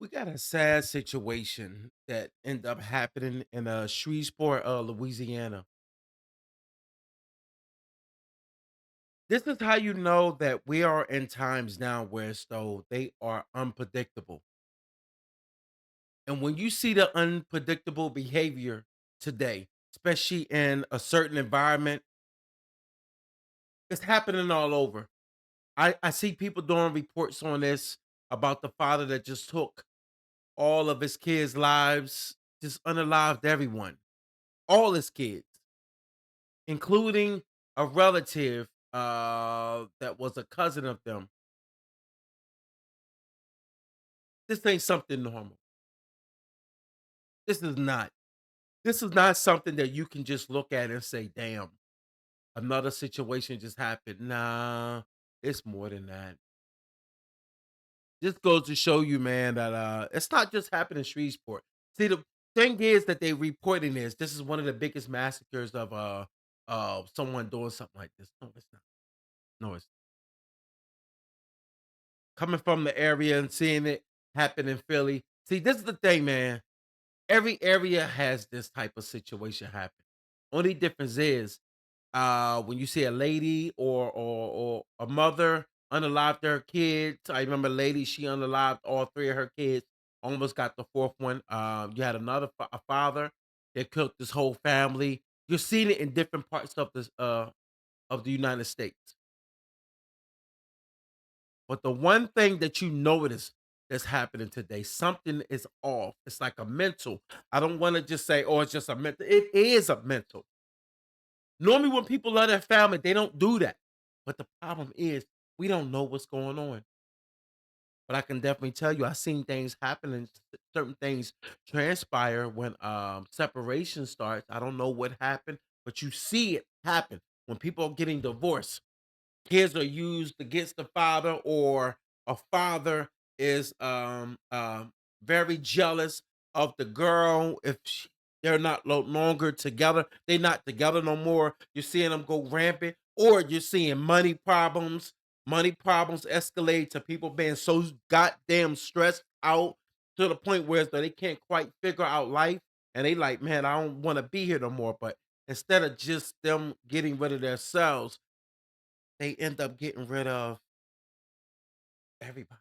We got a sad situation that ended up happening in Shreveport, Louisiana. This is how you know that we are in times now where though they are unpredictable. And when you see the unpredictable behavior today, especially in a certain environment, it's happening all over. I see people doing reports on this about the father that just took all of his kids' lives, just unalived everyone, all his kids, including a relative, that was a cousin of them. This ain't something normal. This is not. This is not something that you can just look at and say, "Damn, another situation just happened." Nah, it's more than that. This goes to show you, man, that, it's not just happening in Shreveport. See, the thing is that they reporting this is one of the biggest massacres of someone doing something like this. No, it's not. No, it's coming from the area and seeing it happen in Philly. See, this is the thing, man. Every area has this type of situation happen. Only difference is when you see a lady or a mother unalive their kids. I remember a lady, she unalived all three of her kids, almost got the fourth one. You had a father that killed this whole family. You're seeing it in different parts of the United States. But the one thing that you notice that's happening today, something is off. It's like a mental. I don't want to just say, oh, it's just a mental. It is a mental. Normally, when people love their family, they don't do that. But the problem is, we don't know what's going on. But I can definitely tell you, I've seen things happen and certain things transpire when separation starts. I don't know what happened, but you see it happen when people are getting divorced. Kids are used against the father, or a father is very jealous of the girl if they're not longer together. They're not together no more. You're seeing them go rampant, or you're seeing money problems. Money problems escalate to people being so goddamn stressed out to the point where they can't quite figure out life, and they like, man, I don't want to be here no more. But instead of just them getting rid of themselves, they end up getting rid of everybody.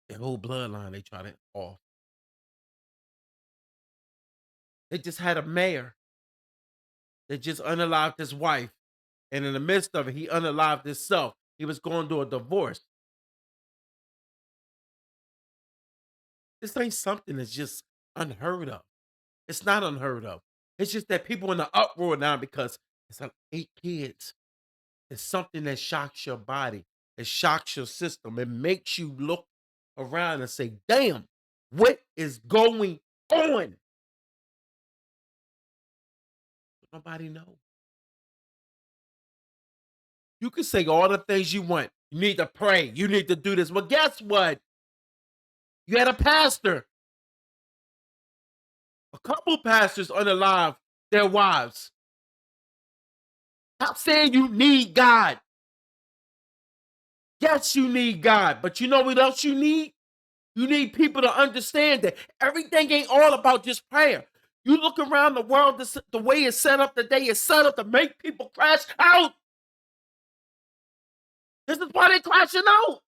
Their whole bloodline, they try to off. They just had a mayor that just unalived his wife, and in the midst of it, he unalived himself. He was going through a divorce. This ain't something that's just unheard of. It's not unheard of. It's just that people in the uproar now because it's like 8 kids. It's something that shocks your body. It shocks your system. It makes you look around and say, "Damn, what is going on?" Nobody knows. You can say all the things you want. You need to pray. You need to do this. Well, guess what? You had a pastor, a couple pastors unalive their wives. Stop saying you need God. Yes, you need God, but you know what else you need? You need people to understand that everything ain't all about just prayer. You look around the world, the way it's set up today is set up to make people crash out. This is why they're crashing out.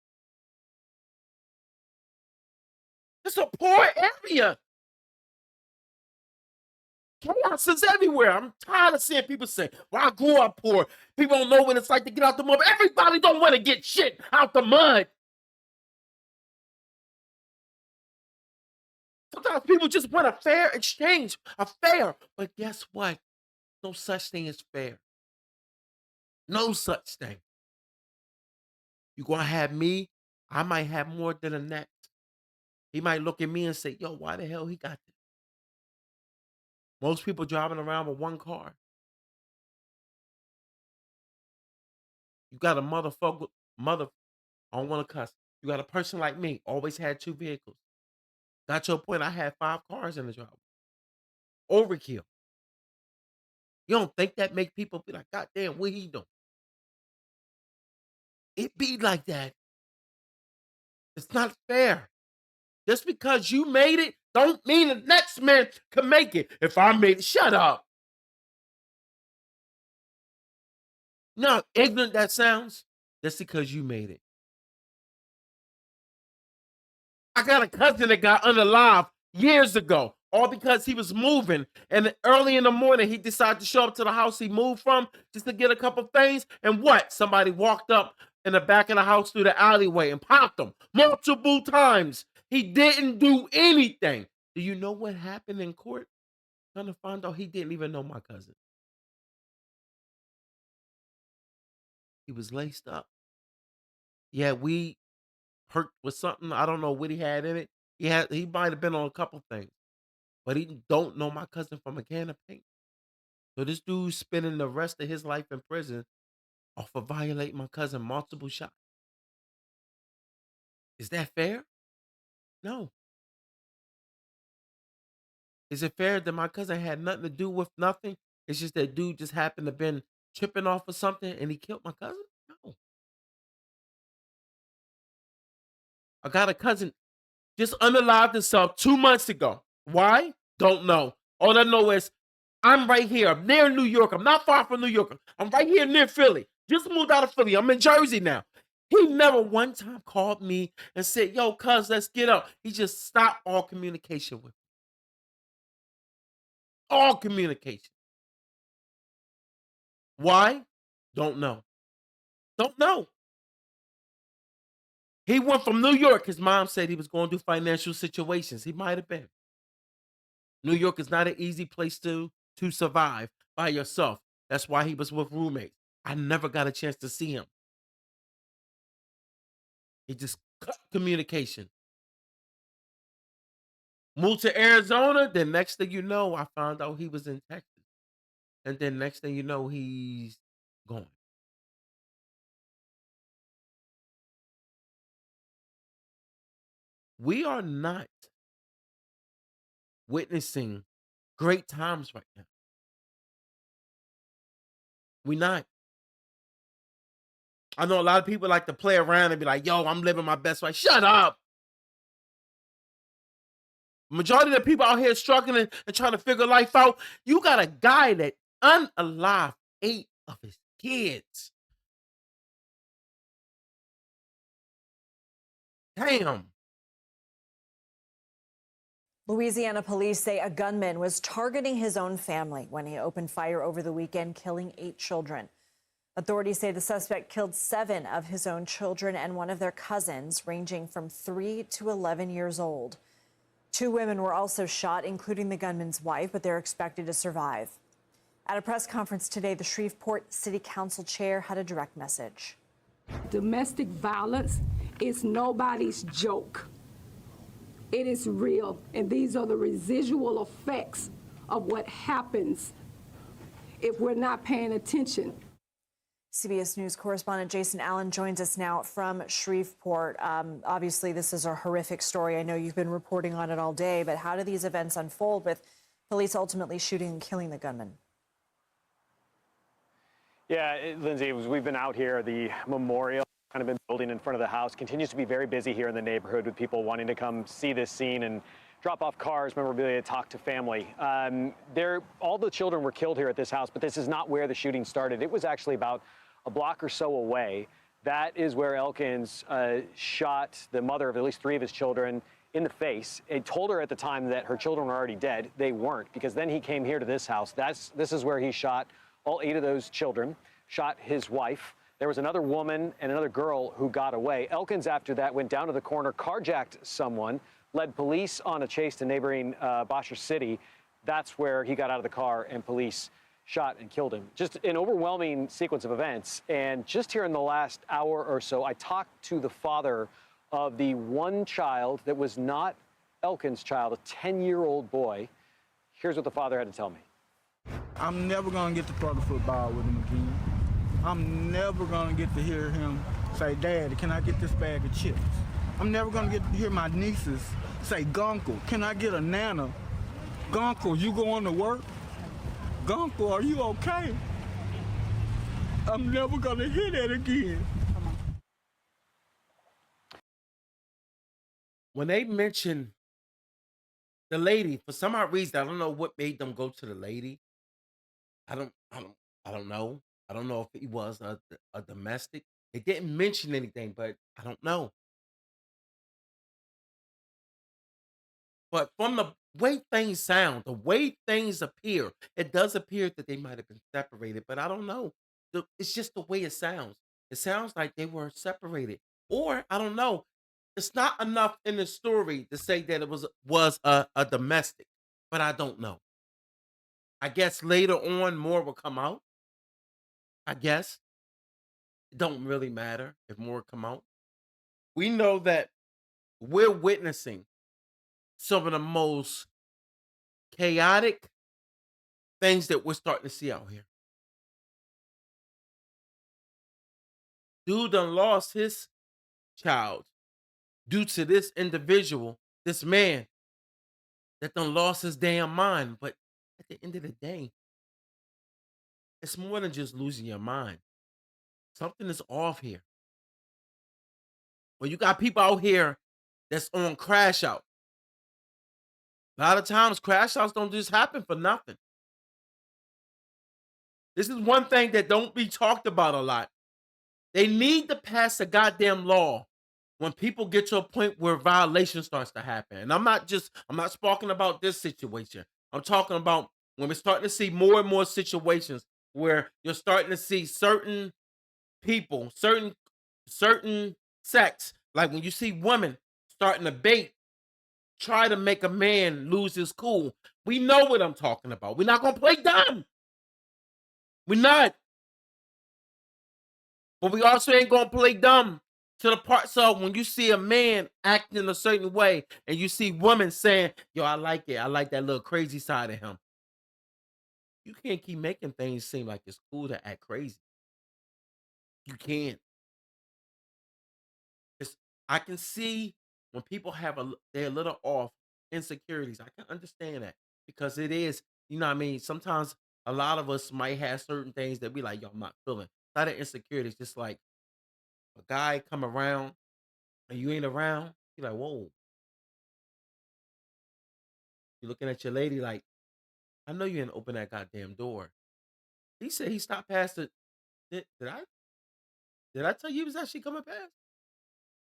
It's a poor area. Chaos is everywhere. I'm tired of seeing people say, "Well, I grew up poor." People don't know what it's like to get out the mud. Everybody don't want to get shit out the mud. Sometimes people just want a fair exchange, a fair. But guess what? No such thing as fair. No such thing. You gonna have me? I might have more than the next. He might look at me and say, "Yo, why the hell he got this?" Most people driving around with one car. You got a mother. I don't want to cuss. You got a person like me, always had two vehicles. Got to a point I had 5 cars in the driveway. Overkill. You don't think that make people be like, "God damn, what he doing?" It be like that. It's not fair. Just because you made it, don't mean the next man can make it. If I made it, shut up. You know how ignorant that sounds? Just because you made it. I got a cousin that got unalive years ago, all because he was moving. And early in the morning, he decided to show up to the house he moved from just to get a couple things. And what? Somebody walked up in the back of the house through the alleyway and popped him multiple times. He didn't do anything. Do you know what happened in court? Come to find out he didn't even know my cousin. He was laced up. Yeah, we hurt with something. I don't know what he had in it. He might have been on a couple things, but he don't know my cousin from a can of paint. So this dude's spending the rest of his life in prison off of violating my cousin multiple shots. Is that fair? No. Is it fair that my cousin had nothing to do with nothing? It's just that dude just happened to been tripping off of something and he killed my cousin? No. I got a cousin just unalived himself 2 months ago. Why? Don't know. All I know is I'm right here. I'm near New York. I'm not far from New York. I'm right here near Philly. Just moved out of Philly. I'm in Jersey now. He never one time called me and said, yo, cuz, let's get up. He just stopped all communication with me. All communication. Why? Don't know. Don't know. He went from New York. His mom said he was going through financial situations. He might have been. New York is not an easy place to survive by yourself. That's why he was with roommates. I never got a chance to see him. He just cut communication. Moved to Arizona. Then next thing you know, I found out he was in Texas. And then next thing you know, he's gone. We are not witnessing great times right now. We not. I know a lot of people like to play around and be like, yo, I'm living my best life. Shut up. Majority of the people out here struggling and trying to figure life out. You got a guy that unalive 8 of his kids. Damn. Louisiana police say a gunman was targeting his own family when he opened fire over the weekend, killing 8 children. Authorities say the suspect killed 7 of his own children and one of their cousins, ranging from 3 to 11 years old. 2 women were also shot, including the gunman's wife, but they're expected to survive. At a press conference today, the Shreveport City Council chair had a direct message. Domestic violence is nobody's joke. It is real, and these are the residual effects of what happens if we're not paying attention. CBS News correspondent Jason Allen joins us now from Shreveport. Obviously, this is a horrific story. I know you've been reporting on it all day, but how do these events unfold with police ultimately shooting and killing the gunman? Yeah, Lindsay, we've been out here. The memorial kind of been building in front of the house continues to be very busy here in the neighborhood with people wanting to come see this scene and drop off cars, memorabilia, talk to family. All the children were killed here at this house, but this is not where the shooting started. It was actually about a block or so away. That is where Elkins shot the mother of at least 3 of his children in the face. He told her at the time that her children were already dead. They weren't, because then he came here to this house. This is where he shot all 8 of those children, shot his wife. There was another woman and another girl who got away. Elkins, after that, went down to the corner, carjacked someone, led police on a chase to neighboring Bossier City. That's where he got out of the car and police shot and killed him. Just an overwhelming sequence of events. And just here in the last hour or so, I talked to the father of the one child that was not Elkins' child, a 10-year-old boy. Here's what the father had to tell me. I'm never going to get to throw the football with him again. I'm never going to get to hear him say, Daddy, can I get this bag of chips? I'm never going to get to hear my nieces say, Guncle, can I get a nana? Guncle, you going to work? Guncle, are you okay? I'm never going to hear that again. when they mention the lady, for some odd reason, I don't know what made them go to the lady. I don't I don't I don't know. I don't know if he was a domestic. They didn't mention anything, but I don't know. But from the way things sound, the way things appear, it does appear that they might have been separated, but I don't know. It's just the way it sounds. It sounds like they were separated, or I don't know. It's not enough in the story to say that it was a domestic, but I don't know. I guess later on more will come out. I guess it don't really matter if more come out. We know that we're witnessing some of the most chaotic things that we're starting to see out here. Dude done lost his child due to this individual, this man that done lost his damn mind. But at the end of the day, it's more than just losing your mind. Something is off here. When you got people out here that's on crash out. A lot of times crash outs don't just happen for nothing. This is one thing that don't be talked about a lot. They need to pass a goddamn law when people get to a point where violation starts to happen. And I'm not speaking about this situation. I'm talking about when we're starting to see more and more situations where you're starting to see certain people, certain sex, like when you see women starting to bait, try to make a man lose his cool. We know what I'm talking about. We're not gonna play dumb. We're not. But we also ain't gonna play dumb to the parts of when you see a man acting a certain way and you see women saying, yo, I like it. I like that little crazy side of him. You can't keep making things seem like it's cool to act crazy. You can't. It's I can see when people have they're a little off insecurities. I can understand that because it is, you know what I mean? Sometimes a lot of us might have certain things that we like, yo, I'm not feeling. Not an insecurity. It's just like a guy come around and you ain't around, you're like, whoa. You're looking at your lady like, I know you didn't open that goddamn door. He said he stopped past the. Did I tell you he was actually coming past?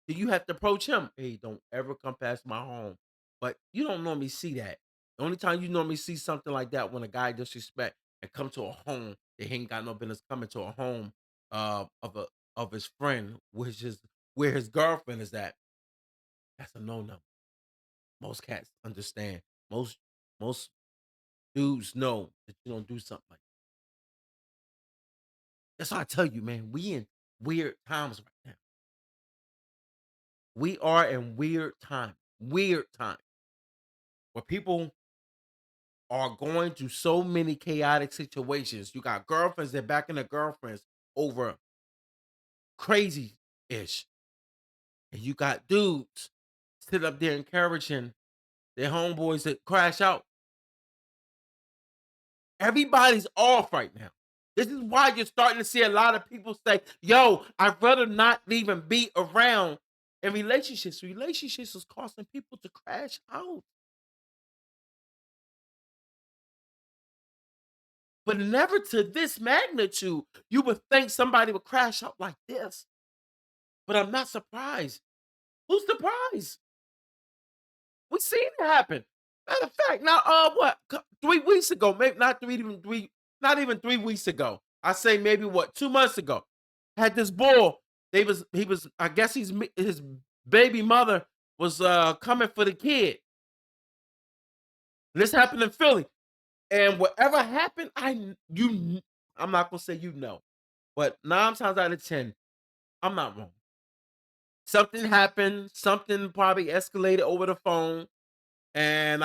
Do you have to approach him? Hey, don't ever come past my home. But you don't normally see that. The only time you normally see something like that when a guy disrespect and come to a home that he ain't got no business coming to a home of his friend, which is where his girlfriend is at. That's a no no. Most cats understand. Most dudes know that you don't do something like that. That's why I tell you, man, we in weird times right now. We are in weird time where people are going through so many chaotic situations. You got girlfriends that backing their girlfriends over crazy ish. And you got dudes sit up there encouraging their homeboys that crash out. Everybody's off right now. This is why you're starting to see a lot of people say, yo, I'd rather not even be around in relationships. Relationships is causing people to crash out. But never to this magnitude. You would think somebody would crash out like this. But I'm not surprised. Who's surprised? We seen it happen. Matter of fact, now what 3 weeks ago, maybe not not even 3 weeks ago. I say maybe what 2 months ago. Had this bull. He was I guess his baby mother was coming for the kid. This happened in Philly. And whatever happened, I'm not gonna say you know, but 9 times out of 10, I'm not wrong. Something happened, something probably escalated over the phone, and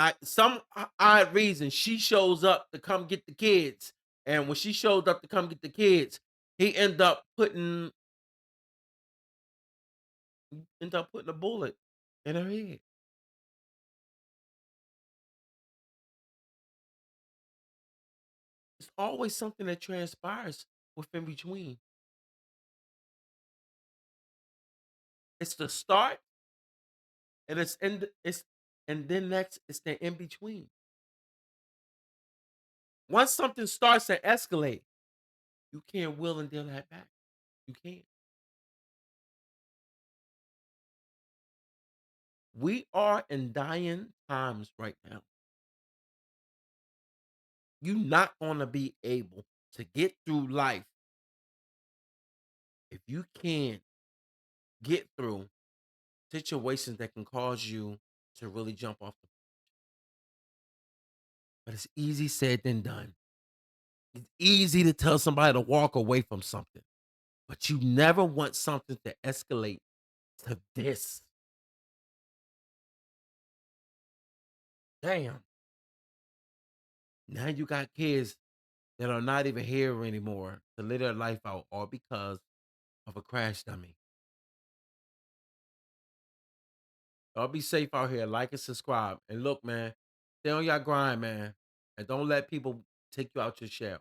odd reason she shows up to come get the kids. And when she showed up to come get the kids, he ended up putting a bullet in her head. It's always something that transpires within between. It's the start And and then next it's the in between. Once something starts to escalate, you can't will and deal that back. You can't. We are in dying times right now. You're not gonna be able to get through life if you can't get through situations that can cause you to really jump off the. But it's easy said than done. It's easy to tell somebody to walk away from something, but you never want something to escalate to this. Damn. Now you got kids that are not even here anymore to live their life out, all because of a crash dummy. Y'all be safe out here. Like and subscribe. And look, man, stay on your grind, man. And don't let people take you out your shell.